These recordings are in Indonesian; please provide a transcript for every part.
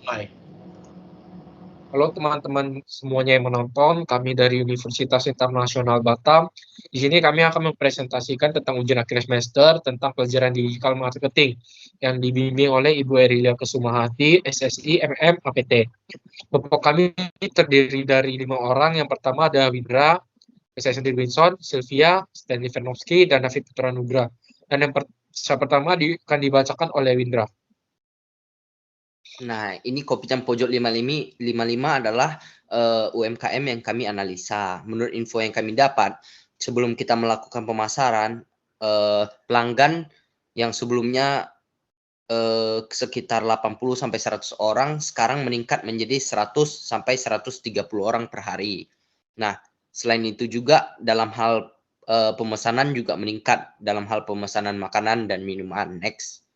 Hai. Halo teman-teman semuanya yang menonton, kami dari Universitas Internasional Batam. Di sini kami akan mempresentasikan tentang ujian akhir semester tentang pelajaran digital marketing yang dibimbing oleh Ibu Erilia Kesumahati, SSI, MM, APT. Kelompok kami terdiri dari 5 orang. Yang pertama ada Windra, saya sendiri Winson, Sylvia, Stanley Vernovsky, dan David Putra Nugra. Dan yang pertama akan dibacakan oleh Windra. Nah, ini Kopitiam Pojok 55 adalah UMKM yang kami analisa. Menurut info yang kami dapat, sebelum kita melakukan pemasaran, pelanggan yang sebelumnya sekitar 80 sampai 100 orang sekarang meningkat menjadi 100 sampai 130 orang per hari. Nah, selain itu juga dalam hal pemesanan juga meningkat dalam hal pemesanan makanan dan minuman. Next.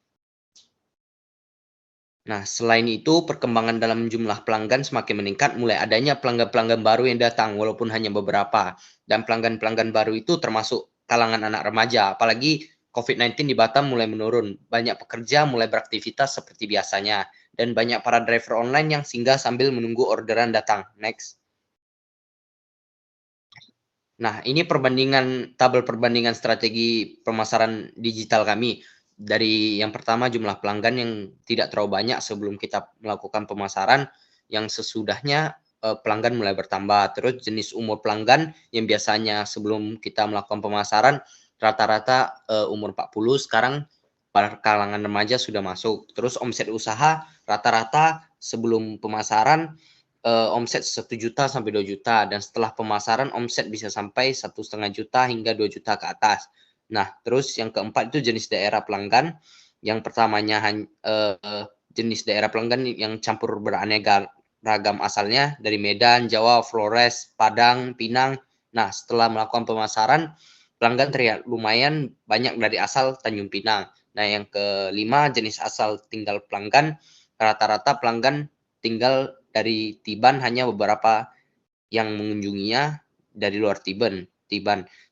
Nah, selain itu, perkembangan dalam jumlah pelanggan semakin meningkat, mulai adanya pelanggan-pelanggan baru yang datang, walaupun hanya beberapa. Dan pelanggan-pelanggan baru itu termasuk kalangan anak remaja, apalagi COVID-19 di Batam mulai menurun. Banyak pekerja mulai beraktivitas seperti biasanya, dan banyak para driver online yang singgah sambil menunggu orderan datang. Next. Nah, ini tabel perbandingan strategi pemasaran digital kami. Dari yang pertama jumlah pelanggan yang tidak terlalu banyak sebelum kita melakukan pemasaran, yang sesudahnya pelanggan mulai bertambah. Terus jenis umur pelanggan yang biasanya sebelum kita melakukan pemasaran rata-rata umur 40, sekarang pada kalangan remaja sudah masuk. Terus omset usaha rata-rata sebelum pemasaran omset 1 juta sampai 2 juta, dan setelah pemasaran omset bisa sampai 1,5 juta hingga 2 juta ke atas. Nah, terus yang keempat itu jenis daerah pelanggan. Yang pertamanya jenis daerah pelanggan yang campur beraneka ragam asalnya dari Medan, Jawa, Flores, Padang, Pinang. Nah, setelah melakukan pemasaran, pelanggan terlihat lumayan banyak dari asal Tanjung Pinang. Nah, yang kelima jenis asal tinggal pelanggan. Rata-rata pelanggan tinggal dari Tiban, hanya beberapa yang mengunjunginya dari luar Tiban.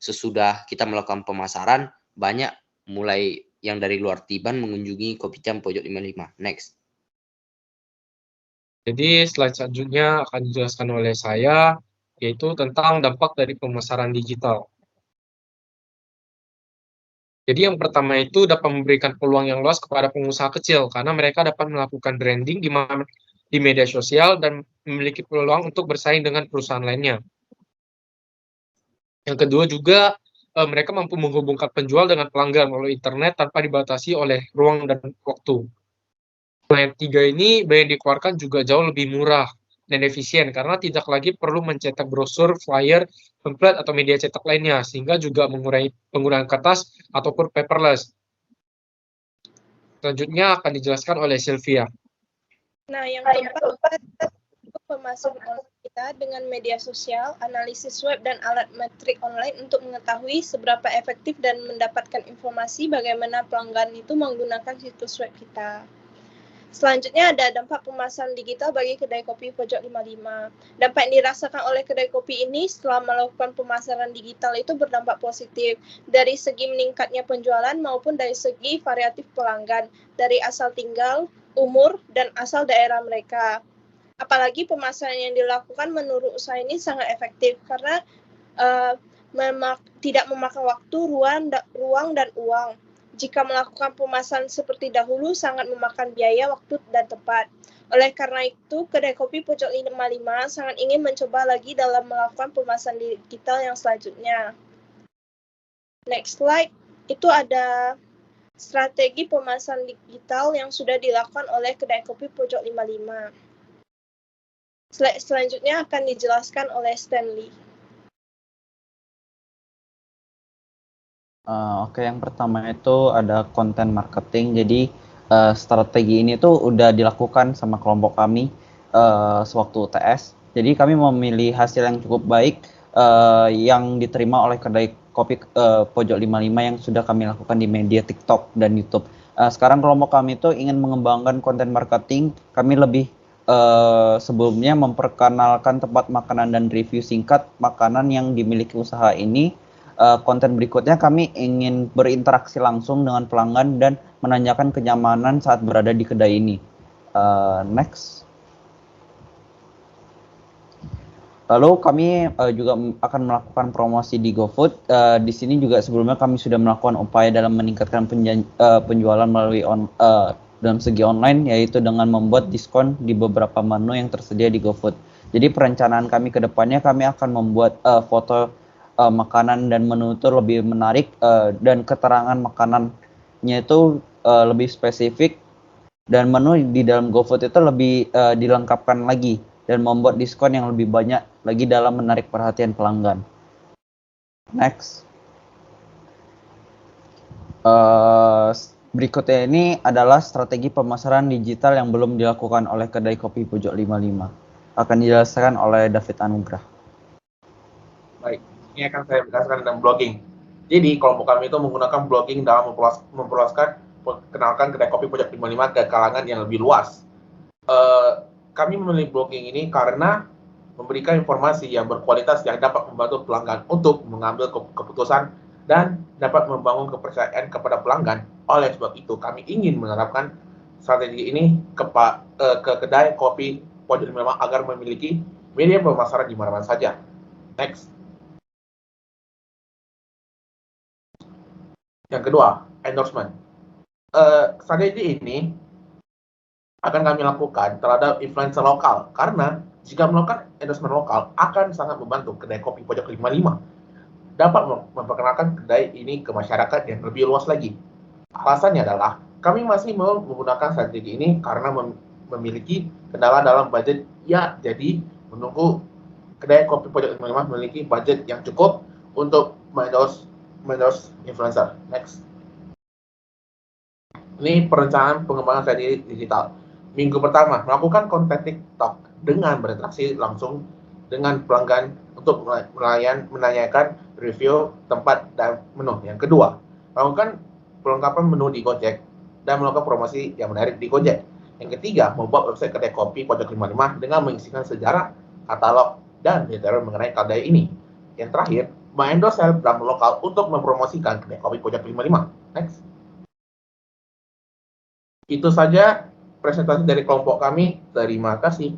Sesudah kita melakukan pemasaran, banyak mulai yang dari luar Tiban mengunjungi Kopitiam Pojok 55. Next. Jadi slide selanjutnya akan dijelaskan oleh saya, yaitu tentang dampak dari pemasaran digital. Jadi yang pertama itu dapat memberikan peluang yang luas kepada pengusaha kecil, karena mereka dapat melakukan branding di media sosial dan memiliki peluang untuk bersaing dengan perusahaan lainnya. Yang kedua juga, mereka mampu menghubungkan penjual dengan pelanggan melalui internet tanpa dibatasi oleh ruang dan waktu. Nah, yang tiga ini biaya yang dikeluarkan juga jauh lebih murah dan efisien karena tidak lagi perlu mencetak brosur, flyer, template, atau media cetak lainnya, sehingga juga mengurangi penggunaan kertas ataupun paperless. Selanjutnya akan dijelaskan oleh Sylvia. Nah, yang keempat, pemasaran online kita dengan media sosial, analisis web, dan alat metrik online untuk mengetahui seberapa efektif dan mendapatkan informasi bagaimana pelanggan itu menggunakan situs web kita. Selanjutnya ada dampak pemasaran digital bagi kedai kopi Pojok 55. Dampak yang dirasakan oleh kedai kopi ini setelah melakukan pemasaran digital itu berdampak positif dari segi meningkatnya penjualan maupun dari segi variatif pelanggan dari asal tinggal, umur, dan asal daerah mereka. Apalagi pemasaran yang dilakukan menurut usaha ini sangat efektif karena tidak memakan waktu, ruang, dan uang. Jika melakukan pemasaran seperti dahulu sangat memakan biaya, waktu, dan tempat. Oleh karena itu, kedai kopi Pojok 55 sangat ingin mencoba lagi dalam melakukan pemasaran digital yang selanjutnya. Next slide, itu ada strategi pemasaran digital yang sudah dilakukan oleh kedai kopi Pojok 55. Slide selanjutnya akan dijelaskan oleh Stanley. Oke, yang pertama itu ada konten marketing. Jadi strategi ini tuh udah dilakukan sama kelompok kami sewaktu UTS. Jadi kami memilih hasil yang cukup baik yang diterima oleh kedai kopi Pojok 55 yang sudah kami lakukan di media TikTok dan YouTube. Sekarang kelompok kami itu ingin mengembangkan konten marketing. Kami lebih sebelumnya memperkenalkan tempat makanan dan review singkat makanan yang dimiliki usaha ini. Konten berikutnya kami ingin berinteraksi langsung dengan pelanggan dan menanyakan kenyamanan saat berada di kedai ini. Next. Lalu kami juga akan melakukan promosi di GoFood. Di sini juga sebelumnya kami sudah melakukan upaya dalam meningkatkan penjualan melalui dalam segi online, yaitu dengan membuat diskon di beberapa menu yang tersedia di GoFood. Jadi perencanaan kami ke depannya, kami akan membuat foto makanan dan menu itu lebih menarik, dan keterangan makanannya itu lebih spesifik, dan menu di dalam GoFood itu lebih dilengkapkan lagi dan membuat diskon yang lebih banyak lagi dalam menarik perhatian pelanggan. Next. Berikutnya ini adalah strategi pemasaran digital yang belum dilakukan oleh kedai kopi Pojok 55. Akan dijelaskan oleh David Anugrah. Baik, ini akan saya jelaskan tentang blogging. Jadi kelompok kami itu menggunakan blogging dalam memperluaskan kenalkan kedai kopi Pojok 55 ke kalangan yang lebih luas. Kami memilih blogging ini karena memberikan informasi yang berkualitas yang dapat membantu pelanggan untuk mengambil keputusan dan dapat membangun kepercayaan kepada pelanggan. Oleh sebab itu, kami ingin menerapkan strategi ini ke kedai kopi Pojok 55 agar memiliki media pemasaran di mana-mana saja. Next. Yang kedua, endorsement. Strategi ini akan kami lakukan terhadap influencer lokal, karena jika melakukan endorsement lokal akan sangat membantu kedai kopi Pojok 55 dapat memperkenalkan kedai ini ke masyarakat yang lebih luas lagi. Alasannya adalah kami masih mau menggunakan strategi ini karena memiliki kendala dalam budget, ya, jadi menunggu kedai kopi Pojok 55 memiliki budget yang cukup untuk endorse influencer. Next. Ini perencanaan pengembangan strategi digital. Minggu pertama, melakukan konten TikTok dengan berinteraksi langsung dengan pelanggan untuk menanyakan review tempat dan menu. Yang kedua, melakukan perlengkapan menu di Gojek dan melakukan promosi yang menarik di Gojek. Yang ketiga, membuat website kedai kopi Pojok 55 dengan mengisikan sejarah, katalog, dan detail mengenai kedai ini. Yang terakhir, mengendorse selebgram lokal untuk mempromosikan kedai kopi Pojok 55. Next. Itu saja presentasi dari kelompok kami. Terima kasih.